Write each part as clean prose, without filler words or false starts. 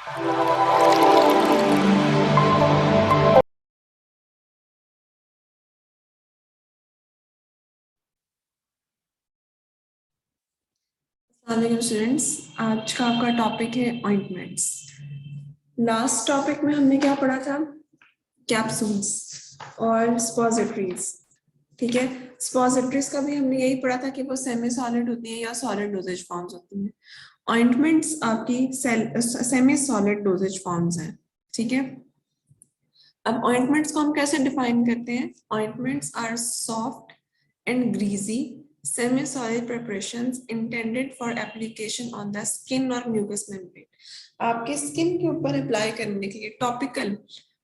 Students, आज का आपका टॉपिक है ऑइंटमेंट्स। लास्ट टॉपिक में हमने क्या पढ़ा था? कैप्सूल्स और स्पॉजिटरीज। ठीक है, स्पॉजिटरीज का भी हमने यही पढ़ा था कि वो सेमी सॉलिड होती है या सॉलिड डोजेज फॉर्म्स होती हैं। ऑइंटमेंट्स आपकी सेमी सॉलिड डोजेज फॉर्म्स हैं। ठीक है, अब ऑइंटमेंट्स को हम कैसे डिफाइन करते हैं? Ointments are soft and greasy semi-solid preparations intended for application on the skin or mucous membrane. आपके स्किन के ऊपर अप्लाई करने के लिए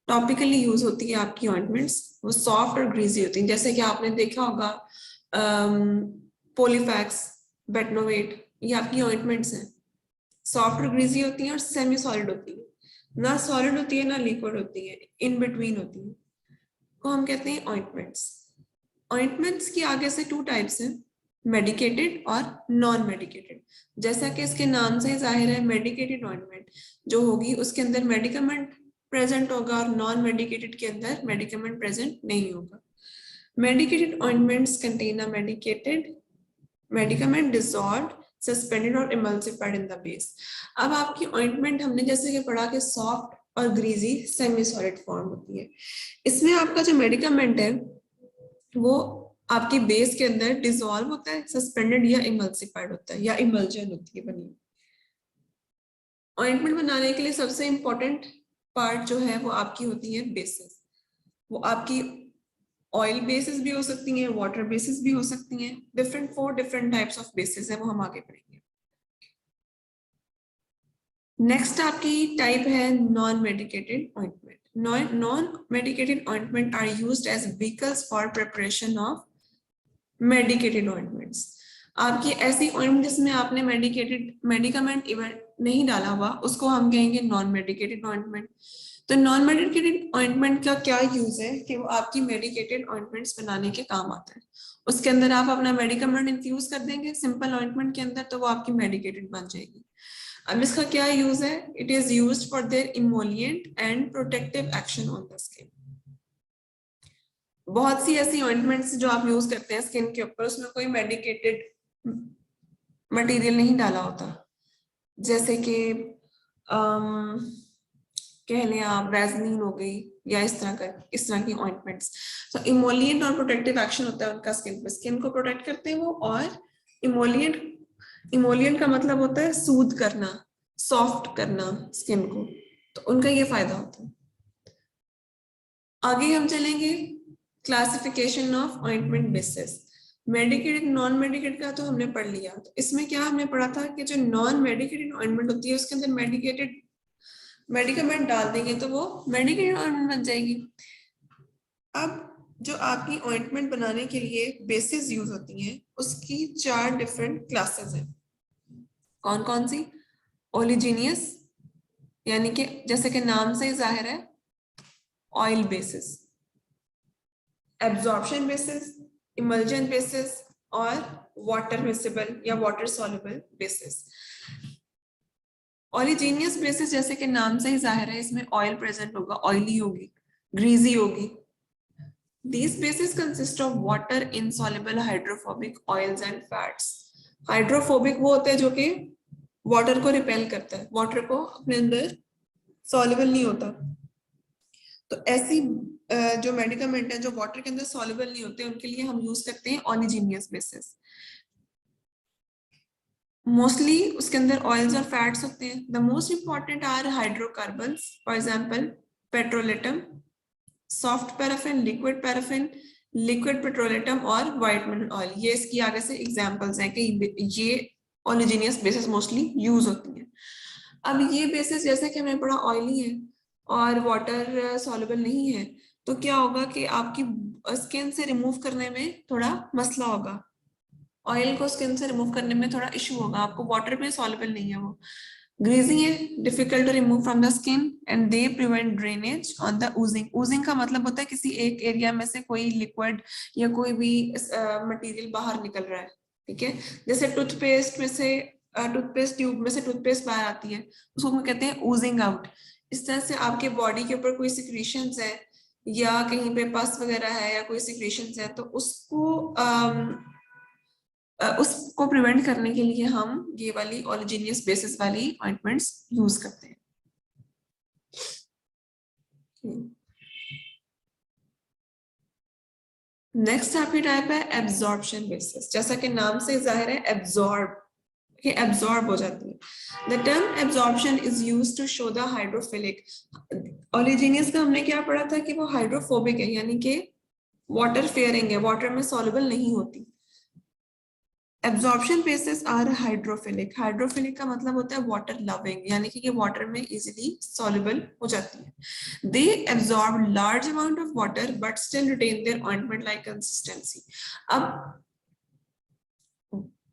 टॉपिकली यूज होती है आपकी ऑइंटमेंट्स। वो सॉफ्ट और ग्रीजी होती हैं, जैसे कि आपने देखा होगा पोलीफैक्स, बेटनोवेट, ये आपकी ऑइंटमेंट्स हैं। सॉफ्ट और ग्रीजी होती हैं और सेमी सॉलिड होती है, ना सॉलिड होती है ना लिक्विड होती है, इन बिटवीन होती है, को हम कहते हैं ऑइंटमेंट्स। ऑइंटमेंट्स की आगे से टू टाइप्स हैं, मेडिकेटेड और नॉन मेडिकेटेड। जैसा कि इसके नाम से जाहिर है, मेडिकेटेड ऑइंटमेंट जो होगी उसके अंदर मेडिकमेंट प्रेजेंट होगा और नॉन मेडिकेटेड के अंदर मेडिकमेंट प्रेजेंट नहीं होगा। Medicated ointments contain a medicated medicament dissolved, suspended और इमल्सिफाइड इन द बेस। अब आपकी ऑइंटमेंट हमने जैसे कि पढ़ा कि सॉफ्ट और ग्रीजी सेमी सॉलिड फॉर्म होती है। इसमें आपका जो मेडिकमेंट है वो आपकी बेस के अंदर डिसॉल्व होता है, सस्पेंडेड या इमल्सिफाइड होता है या इमल्जन होती है बनी। ऑइंटमेंट बनाने के लिए सबसे इंपॉर्टेंट पार्ट जो है वो आपकी होती है बेसिस। वो आपकी ऑयल बेसिस भी हो सकती हैं, वाटर बेसिस भी हो सकती हैं, four different types of basis है, वो हम आगे पढ़ेंगे। नेक्स्ट आपकी टाइप है non medicated ointment. Non-medicated ointment are used as vehicles for preparation of medicated ointments. आपकी ऐसी ऑइंटमेंट जिसमें आपने मेडिकमेंट नहीं डाला हुआ उसको हम कहेंगे नॉन मेडिकेटेड ऑइंटमेंट। तो नॉन मेडिकेटेड ऑइंटमेंट का क्या यूज है कि वो आपकी मेडिकेटेड ऑइंटमेंट्स बनाने के काम आता है। उसके अंदर आप अपना मेडिकमेंट इन्फ्यूज कर देंगे सिंपल ऑइंटमेंट के अंदर, तो वो आपकी मेडिकेटेड बन जाएगी। अब इसका क्या यूज है? It is used for their emollient and protective action on the skin. बहुत सी ऐसी ऑइंटमेंट्स जो आप यूज करते हैं स्किन के ऊपर, उसमें कोई मेडिकेटेड मटेरियल नहीं डाला होता, जैसे कि कह लें आप वैसलीन हो गई या इस तरह की ऑइंटमेंट्स। तो इमोलिएंट और प्रोटेक्टिव एक्शन होता है उनका स्किन पे, स्किन को प्रोटेक्ट करते हैं वो। और इमोलिएंट का मतलब होता है सूद करना, सॉफ्ट करना स्किन को, तो उनका ये फायदा होता है। आगे हम चलेंगे classification of ointment basis. Medicated non medicated का तो हमने पढ़ लिया। तो इसमें क्या हमने पढ़ा था कि जो नॉन मेडिकेटेड ऑइंटमेंट होती है उसके अंदर मेडिकमेंट डाल देंगे तो वो मेडिकेटेड ऑइंटमेंट बन जाएगी। अब जो आपकी ऑइंटमेंट बनाने के लिए बेसिस यूज होती हैं उसकी 4 डिफरेंट क्लासेस हैं। कौन कौन सी? ओलिजिनियस, यानी कि जैसे कि नाम से ही जाहिर है oil basis, absorption basis, emulsion basis और वाटर मिसिबल या वाटर सॉल्युबल बेसिस। ऑलिजिनियस बेसिस जैसे कि नाम से ही जाहिर है इसमें ऑयल प्रेजेंट होगा, ऑयली होगी, ग्रीजी होगी। These bases consist of water insoluble hydrophobic oils and fats. Hydrophobic वो होते हैं जो कि वाटर को रिपेल करता है, वाटर को अपने अंदर सॉल्युबल नहीं होता। तो ऐसी जो मेडिकमेंट है जो वाटर के अंदर सॉल्युबल नहीं होते उनके लिए हम यूज करते हैं ऑलिजिनियस बेसिस। मोस्टली उसके अंदर ऑयल्स और फैट्स होते हैं। The most important are hydrocarbons, for example petrolatum, soft paraffin, liquid paraffin, liquid petrolatum और व्हाइट मिनरल ऑयल। ये इसकी आगे से एग्जांपल्स हैं कि ये ऑलिजिनियस बेसिस मोस्टली यूज होती हैं। अब ये बेसिस जैसे कि हमें बड़ा ऑयली है और वाटर सॉल्युबल नहीं है, तो क्या होगा कि आपकी स्किन से रिमूव करने में थोड़ा मसला होगा, ऑयल को स्किन से रिमूव करने में थोड़ा इशू होगा, आपको वाटर में सॉल्युबल नहीं है वो, ग्रीजी है, difficult to remove from the skin and they prevent drainage on the oozing. Oozing का मतलब होता है किसी एक एरिया में से कोई लिक्विड या कोई भी मटेरियल बाहर निकल रहा है। ठीक है, जैसे टूथपेस्ट में से टूथपेस्ट ट्यूब में से टूथपेस्ट बाहर आती है, उसको हम कहते हैं ओजिंग आउट। इस तरह से आपके बॉडी के ऊपर कोई सिक्रीशंस है या कहीं पे पस वगैरह है या कोई सिक्रीशंस है, तो उसको प्रिवेंट करने के लिए हम ये वाली ओलिजिनियस बेसिस वाली ऑइंटमेंट्स यूज करते हैं। नेक्स्ट आपकी टाइप है एब्जॉर्प्शन बेसिस। जैसा कि नाम से जाहिर है एब्जॉर्ब, ये एब्जॉर्ब हो जाती है। The term absorption is used to show the hydrophilic. Oleaginous का हमने क्या पढ़ा था कि वो हाइड्रोफोबिक है, यानी कि वाटर फेयरिंग है, वाटर में सॉल्युबल नहीं होती। Absorption bases are hydrophilic. Hydrophilic का मतलब होता है वाटर लविंग, यानी कि ये वाटर में इजीली सॉल्युबल हो जाती है। They absorb large amount of water but still retain their ointment like consistency. अब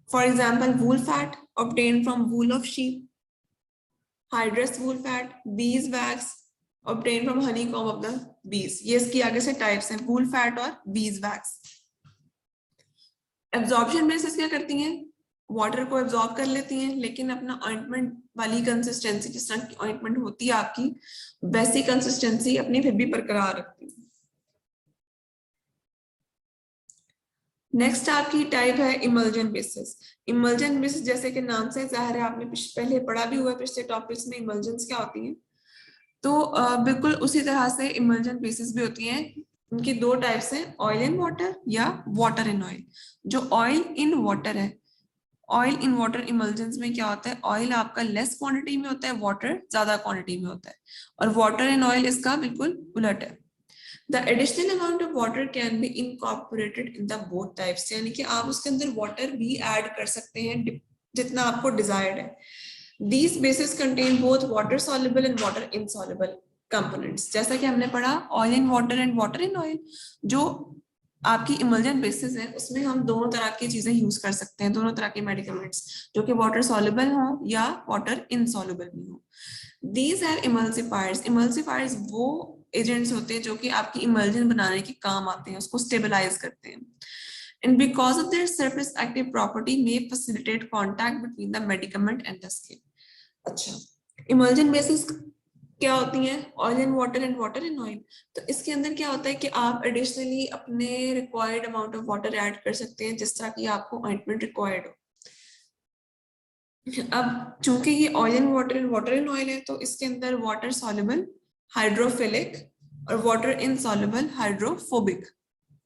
for example, wool fat obtained from wool of sheep, hydrous wool fat, beeswax obtained from honeycomb of the bees। ये इसकी आगे से types हैं, wool fat और beeswax। Absorption basis क्या करती हैं, वाटर को एब्जॉर्ब कर लेती हैं, लेकिन अपना ऑइंटमेंट वाली कंसिस्टेंसी, जिस तरह की ऑइंटमेंट होती है आपकी, वैसी कंसिस्टेंसी अपनी फिर भी बरकरार रखती है। नेक्स्ट आपकी टाइप है इमल्जन बेसिस। इमल्जन बेसिस जैसे कि नाम से जाहिर है, आपने पहले पढ़ा भी हुआ है पिछले टॉपिक्स में इमल्जन्स क्या होती हैं। तो बिल्कुल उसी तरह से इमल्जन बेसिस भी होती हैं। उनकी दो टाइप्स हैं, ऑयल इन वाटर या वाटर इन ऑयल। जो ऑयल इन वाटर है, ऑयल इन वाटर इमल्जन्स में क्या होता है, ऑयल आपका लेस क्वांटिटी में होता है, वाटर ज्यादा क्वांटिटी में होता है, और वाटर इन ऑयल इसका बिल्कुल उलट है। The additional amount of water can be incorporated in the both types, यानी कि आप उसके अंदर वाटर भी ऐड कर सकते हैं जितना आपको डिजायर्ड है। These bases contain both water soluble and water insoluble components। जैसा कि हमने पढ़ा oil in water and water in oil, जो आपकी इमल्जन बेसिस है उसमें हम दोनों तरह की चीजें यूज कर सकते हैं, दोनों तरह के मेडिकमेंट्स, जो कि वाटर सॉल्युबल हो या वाटर इनसॉल्युबल भी हो। These are emulsifiers। emulsifiers वो एजेंट्स होते हैं जो कि आपकी इमल्जन बनाने के काम आते हैं, उसको स्टेबलाइज करते हैं। And because of their surface active property may facilitate contact between the medicament and the skin। अच्छा, इमल्जन बेसिस क्या होती हैं, oil in water and water in oil. तो इसके अंदर क्या होता है कि आप एडिशनली अपने required amount of water add कर सकते हैं, जिस तरह की आपको ऑइंटमेंट रिक्वायर्ड हो। अब चूंकि ये oil in water in oil है, तो इसके अंदर वाटर सॉल्युबल हाइड्रोफिलिक और वाटर इनसॉल्युबल हाइड्रोफोबिक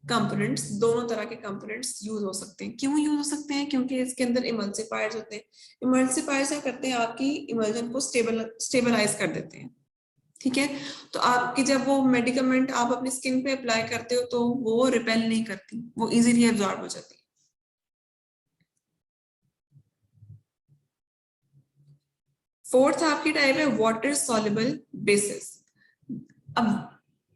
कंपोनेंट्स, दोनों तरह के कंपोनेंट्स यूज हो सकते हैं। क्यों यूज हो सकते हैं, क्योंकि इसके अंदर इमल्सिफायर्स होते हैं। इमल्सिफायर्स क्या करते हैं, आपकी इमल्जन को स्टेबलाइज कर देते हैं। ठीक है, तो आपकी जब वो मेडिकमेंट आप अपनी स्किन पे अप्लाई करते हो तो वो रिपेल नहीं करती, वो इजीली एब्जॉर्ब हो जाती है। फोर्थ आपकी टाइप है वाटर सॉल्युबल बेसिस। अब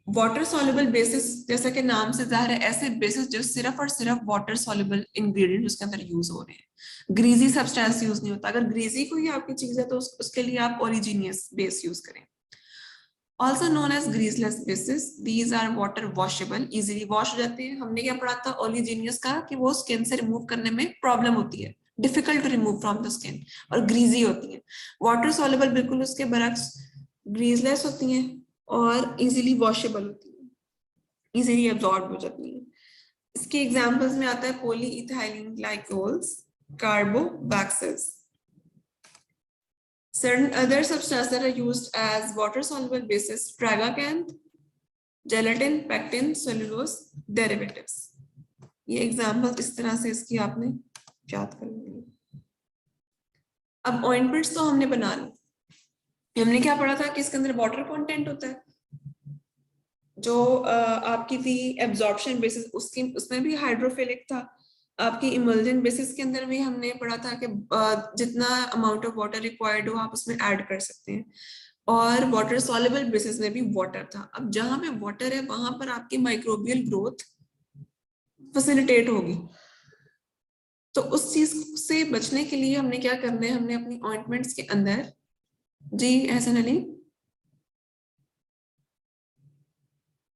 वाटर सॉल्युबल बेसिस जैसा कि नाम से जाहिर है, ऐसे बेसिस जो सिर्फ और सिर्फ वाटर सॉल्युबल इंग्रेडिएंट उसके अंदर यूज हो रहे हैं, ग्रीजी सब्सटेंस यूज नहीं होता। अगर ग्रीजी कोई आपकी चीज है तो उसके लिए आप ओरिजिनियस बेस यूज करें। Also known as greaseless bases, these are water washable, easily wash हो जाते हैं। हमने क्या पढ़ा था ओलिजिनियस का, कि वो स्किन से रिमूव करने में प्रॉब्लम होती है, difficult to remove from the skin, और ग्रीजी होती है। वाटर सॉल्युबल बिल्कुल उसके बरक्स ग्रीसलेस होती हैं और इजीली वॉशेबल होती है, इजीली एब्जॉर्ब हो जाती है। इसके एग्जांपल्स में आता है polyethylene glycols, carbowaxes. Certain other substances that are used as water-soluble bases: tragacanth, gelatin, pectin, cellulose derivatives। ये एग्जाम्पल इस तरह से इसकी आपने याद कर ली। अब ऑइंटमेंट्स तो हमने बना ली। हमने क्या पढ़ा था कि इसके अंदर वाटर कंटेंट होता है, जो आपकी थी एब्जॉर्प्शन बेसिस, उसकी उसमें भी हाइड्रोफिलिक था। आपकी इमल्जन बेसिस के अंदर भी हमने पढ़ा था कि जितना अमाउंट ऑफ वाटर रिक्वायर्ड हो आप उसमें ऐड कर सकते हैं, और वाटर सॉल्युबल बेसिस में भी वाटर था। अब जहां पे वाटर है वहां पर आपकी माइक्रोबियल ग्रोथ फैसिलिटेट होगी, तो उस चीज से बचने के लिए हमने क्या करना है, हमने अपनी ऑइंटमेंट्स के अंदर, जी Ehsan Ali,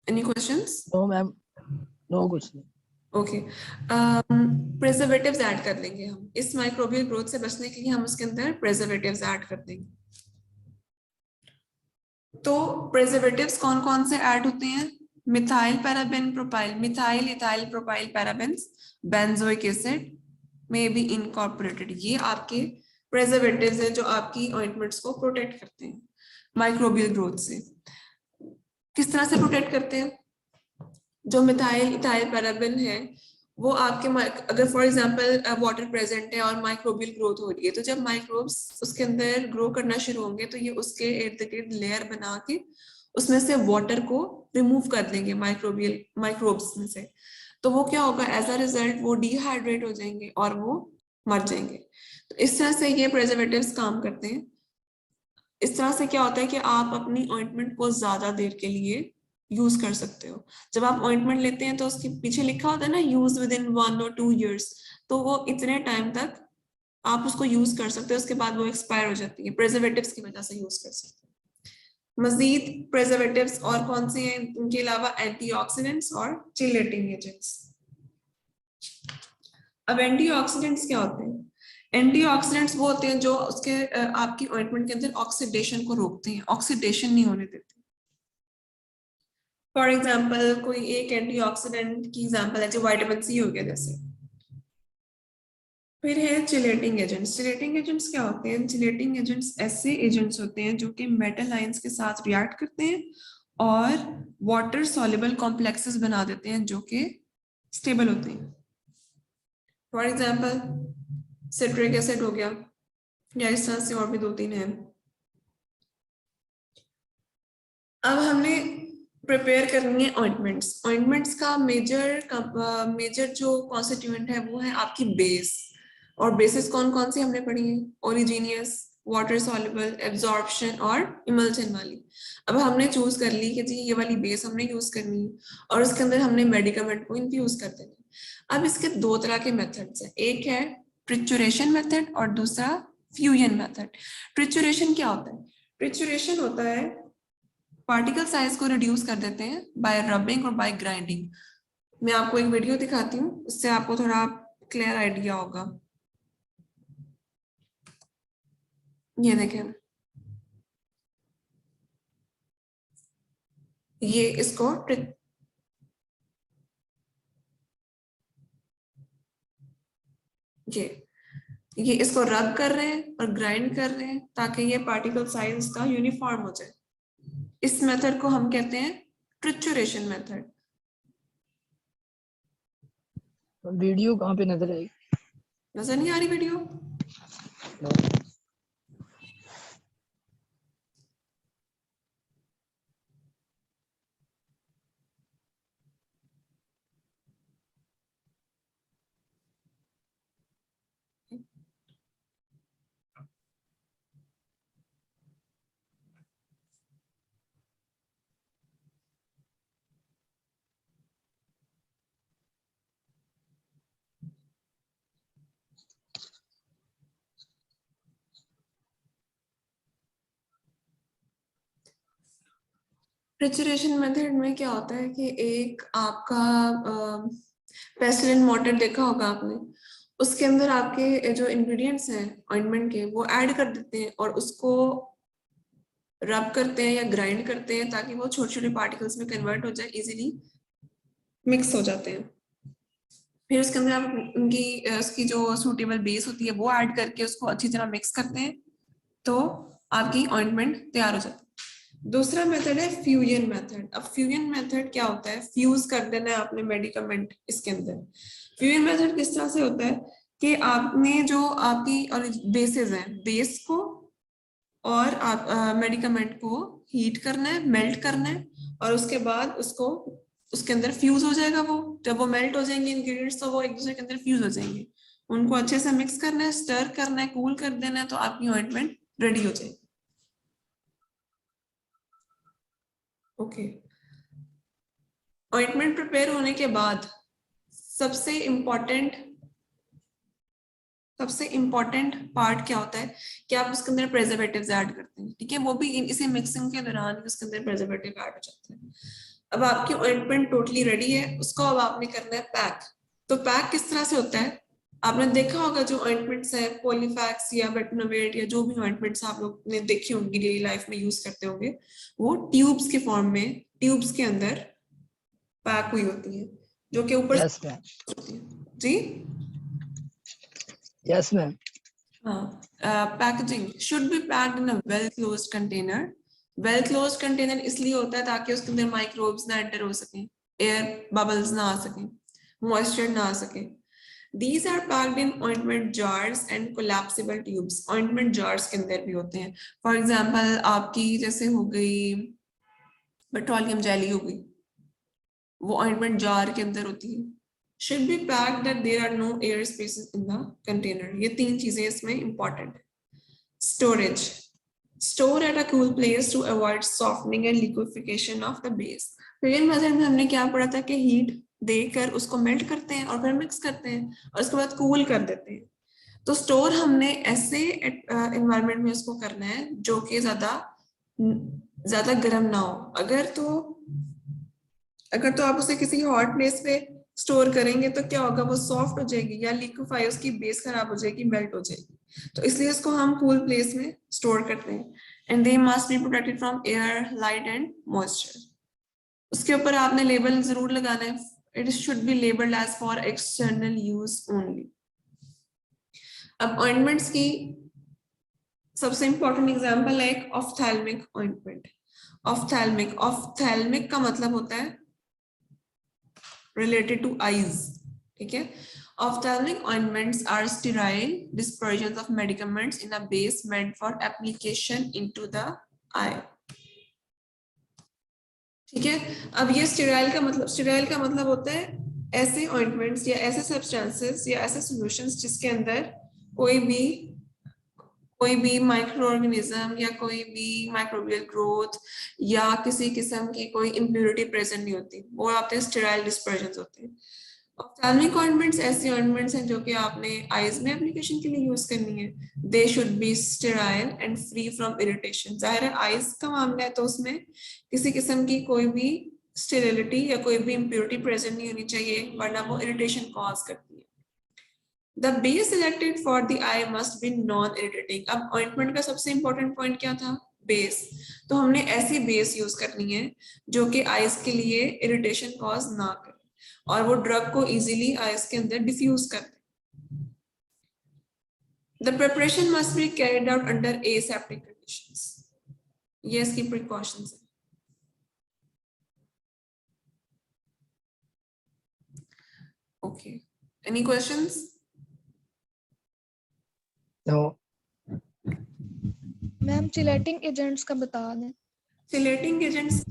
any questions? No ma'am, no कुछ नहीं। ओके, प्रिजर्वेटिव्स ऐड कर देंगे हम इस माइक्रोबियल ग्रोथ से बचने के लिए, हम उसके अंदर प्रिजर्वेटिव्स ऐड कर देंगे। तो प्रिजर्वेटिव्स कौन कौन से ऐड होते हैं? Methyl paraben propyl, methyl ethyl propyl parabens, benzoic acid में बी इनकॉर्पोरेटेड। ये आपके प्रिजर्वेटिव्स हैं जो आपकी ऑइंटमेंट्स को प्रोटेक्ट करते हैं माइक्रोबियल ग्रोथ से। किस तरह से प्रोटेक्ट करते हैं? जो मिथाइल इथाइल पैराबेन है वो आपके अगर फॉर एग्जांपल वाटर प्रेजेंट है और माइक्रोबियल ग्रोथ हो रही है, तो जब माइक्रोब्स उसके अंदर ग्रो करना शुरू होंगे तो ये उसके इर्द गिर्द लेयर बना के उसमें से वाटर को रिमूव कर देंगे माइक्रोबियल माइक्रोब्स में से। तो वो क्या होगा, एज अ रिजल्ट वो डिहाइड्रेट हो जाएंगे और वो मर जाएंगे। तो इस तरह से ये प्रिजर्वेटिव्स काम करते हैं। इस तरह से क्या होता है कि आप अपनी ऑइंटमेंट को ज्यादा देर के लिए यूज कर सकते हो। जब आप ऑइंटमेंट लेते हैं तो उसके पीछे लिखा होता है ना, use with in 1 or 2 years, तो वो इतने टाइम तक आप उसको यूज कर सकते हो, उसके बाद वो एक्सपायर हो जाती है। प्रिजर्वेटिव्स की वजह से यूज कर सकते हो। मजीद प्रिजर्वेटिव्स और कौन से हैं इनके अलावा? एंटीऑक्सीडेंट्स और चिलेटिंग एजेंट्स। अब एंटीऑक्सीडेंट्स क्या होते हैं? एंटीऑक्सीडेंट्स वो होते हैं जो उसके आपकी ऑइंटमेंट के अंदर ऑक्सीडेशन को रोकते हैं, ऑक्सीडेशन नहीं होने देते। फॉर एग्जाम्पल कोई एक एंटीऑक्सीडेंट की एग्जाम्पल है जो विटामिन सी हो गया जैसे। फिर है चिलेटिंग एजेंट्स। चिलेटिंग एजेंट्स क्या होते हैं? चिलेटिंग एजेंट्स ऐसे एजेंट्स होते हैं जो कि मेटल आयंस के साथ रिएक्ट करते हैं और वाटर सॉल्युबल कॉम्प्लेक्सेस बना देते हैं जो कि स्टेबल होते हैं। फॉर एग्जाम्पल सिट्रिक एसिड हो गया, या इस तरह से और भी 2-3 हैं। अब हमने प्रिपेयर करनी है ऑइंटमेंट्स। ऑइंटमेंट्स का मेजर जो कॉन्स्टिट्यूएंट है वो है आपकी बेस। और बेसिस कौन कौन सी हमने पढ़ी है? ओरिजिनियस, वाटर सॉल्युबल, एब्जॉर्प्शन और इमल्शन वाली। अब हमने चूज कर ली कि जी ये वाली बेस हमने यूज करनी है और उसके अंदर हमने मेडिकामेंट को इन्फ्यूज कर देना। अब इसके 2 तरह के मेथड्स हैं, एक है ट्रिचुरेशन मेथड और दूसरा फ्यूजन मेथड। ट्रिचुरेशन क्या होता है? ट्रिचुरेशन होता है पार्टिकल साइज को रिड्यूस कर देते हैं बाय रबिंग और बाय ग्राइंडिंग। मैं आपको एक वीडियो दिखाती हूँ, उससे आपको थोड़ा क्लियर आइडिया होगा। ये देखें, ये इसको ये ये इसको रब कर रहे हैं और ग्राइंड कर रहे हैं ताकि ये पार्टिकल साइज का यूनिफॉर्म हो जाए। इस मेथड को हम कहते हैं ट्रिचुरेशन मेथड। वीडियो कहाँ पे नजर आएगी? नजर नहीं आ रही वीडियो? ट्रिचुरेशन मेथड में क्या होता है कि एक आपका पेस्टिलेंट मोर्टर देखा होगा आपने, उसके अंदर आपके जो इंग्रेडिएंट्स हैं ऑइंटमेंट के वो ऐड कर देते हैं और उसको रब करते हैं या ग्राइंड करते हैं ताकि वो छोटे छोटे पार्टिकल्स में कन्वर्ट हो जाए, इजीली मिक्स हो जाते हैं। फिर उसके अंदर आप उनकी उसकी जो सूटेबल बेस होती है वो ऐड करके उसको अच्छी तरह मिक्स करते हैं तो आपकी ऑइंटमेंट तैयार हो जाती है। दूसरा मेथड है फ्यूजन मेथड। अब फ्यूजन मेथड क्या होता है? फ्यूज कर देना है आपने मेडिकामेंट इसके अंदर। फ्यूजन मेथड किस तरह से होता है कि आपने जो आपकी बेसेस हैं, बेस को और आप मेडिकामेंट को हीट करना है, मेल्ट करना है और उसके बाद उसको उसके अंदर फ्यूज हो जाएगा। वो जब वो मेल्ट हो जाएंगे इंग्रेडिएंट्स तो वो एक दूसरे के अंदर फ्यूज हो जाएंगे। उनको अच्छे से मिक्स करना है, स्टर करना है, कूल कर देना है तो आपकी ऑइंटमेंट रेडी हो जाएगी। ओके, ऑइंटमेंट प्रिपेयर होने के बाद सबसे इम्पोर्टेंट पार्ट क्या होता है कि आप उसके अंदर प्रिजर्वेटिव्स ऐड करते हैं। ठीक है, वो भी इसी मिक्सिंग के दौरान उसके अंदर प्रिजर्वेटिव ऐड हो जाते हैं। अब आपकी ऑइंटमेंट टोटली रेडी है, उसको अब आपने करना है पैक। तो पैक किस तरह से होता है, आपने देखा होगा जो ऑइंटमेंट्स है पॉलीफैक्स या बेटनोवेट या जो भी ऑइंटमेंट्स आप लोग ने देखी होंगी डेली लाइफ में यूज करते होंगे, वो ट्यूब्स के फॉर्म में, ट्यूब्स के अंदर पैक हुई होती है, जो कि ऊपर यस मैम, होती है। जी yes ma'am, packaging should be packed in a well closed container. Well closed container इसलिए होता है ताकि उसके अंदर माइक्रोब्स ना एंटर हो सके, एयर बबल्स ना आ सके, मॉइस्चर ना आ सके। These are packed in ointment jars and collapsible tubes. Ointment jars के अंदर भी होते हैं। For example, आपकी जैसे हो गई पेट्रोलियम जेली हो गई, वो ऑइंटमेंट जार के अंदर होती है। Should be packed that there are no air spaces in the container. ये तीन चीजें इसमें important है। Storage. Store at a cool place to avoid softening and liquefaction of the base. Previous method में हमने क्या पढ़ा था कि हीट देकर उसको मेल्ट करते हैं और फिर मिक्स करते हैं और उसके बाद कूल कर देते हैं। तो स्टोर हमने ऐसे एनवायरनमेंट में उसको करना है जो कि ज्यादा गर्म ना हो। अगर तो आप उसे किसी हॉट प्लेस पे स्टोर करेंगे तो क्या होगा, वो सॉफ्ट हो जाएगी या लिक्विफाई, उसकी बेस खराब हो जाएगी, मेल्ट हो जाएगी। तो इसलिए इसको हम कूल प्लेस में स्टोर करते हैं। And they must be protected from air, light and moisture. उसके ऊपर आपने लेबल जरूर लगाना है, it should be labelled as for external use only. अब ऑइंटमेंट्स की सबसे इंपॉर्टेंट एग्जांपल है एक ऑफ्थैल्मिक ऑइंटमेंट। ऑफ्थैल्मिक का मतलब होता है रिलेटेड टू आईज, ठीक है। Ophthalmic ointments are sterile dispersions of medicaments in a base meant for application into the eye, ठीक है। अब ये स्टेराइल का मतलब होता है ऐसे ऑइंटमेंट्स या ऐसे सब्सटेंसेस या ऐसे सॉल्यूशंस जिसके अंदर कोई भी माइक्रो ऑर्गेनिज्म या कोई भी माइक्रोबियल ग्रोथ या किसी किस्म की कोई इम्प्योरिटी प्रेजेंट नहीं होती, वो आपके स्टेराइल डिस्पर्जन्स होते हैं। ऑफ्थैल्मिक ऑइंटमेंट्स ऐसे ऑइंटमेंट्स हैं जो कि आपने आईज में एप्लीकेशन के लिए यूज करनी है। They should be sterile and free from irritation. जाहिर है आईज का मामला है तो उसमें किसी किस्म की कोई भी स्टेरिलिटी या कोई भी इम्प्योरिटी प्रेजेंट नहीं होनी चाहिए, वरना वो इरिटेशन कॉज करती है। The base selected for the eye must be non-irritating. अब ऑइंटमेंट का सबसे इंपॉर्टेंट पॉइंट क्या था, बेस। तो हमने ऐसी बेस यूज करनी है जो कि आईज के लिए इरिटेशन कॉज ना करे और वो ड्रग को इजीली आईज के अंदर डिफ्यूज कर दे। The preparation must be carried out under aseptic conditions. ये इसकी precautions है। Okay. Any questions? No ma'am chelating agents का बता दें। चिलेटिंग एजेंट्स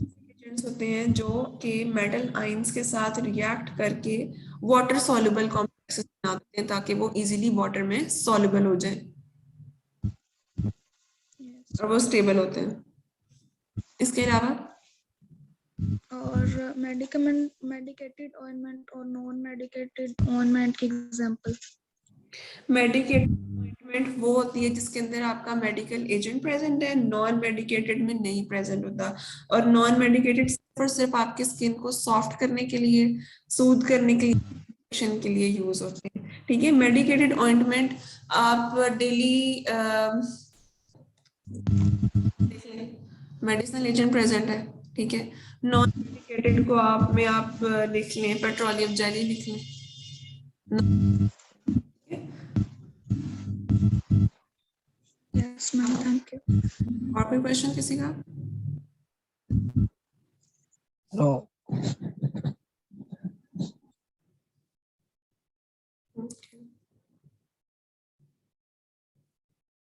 होते हैं जो कि मेटल आयंस के साथ रिएक्ट करके वाटर सॉल्युबल कॉम्प्लेक्सेस बना देते हैं ताकि वो इजीली वाटर में सॉल्युबल हो जाए और वो स्टेबल होते हैं। इसके अलावा और मेडिकेटेड ऑइंटमेंट और नॉन मेडिकेटेड ऑइंटमेंट की एग्जांपल। मेडिकेटेड ऑइंटमेंट वो होती है जिसके अंदर आपका मेडिकल एजेंट प्रेजेंट है, नॉन मेडिकेटेड में नहीं प्रेजेंट होता। और नॉन मेडिकेटेड सिर्फ आपकी स्किन को सॉफ्ट करने के लिए, सूद करने के लिए यूज होते हैं, ठीक है। मेडिकेटेड ऑइंटमेंट आप डेली मेडिसिनल एजेंट प्रेजेंट है, ठीक है। नॉन मेडिकेटेड को आप लिख लें पेट्रोलियम जेली लिख लें। Yes ma'am, thank you. और कोई क्वेश्चन किसी का? नो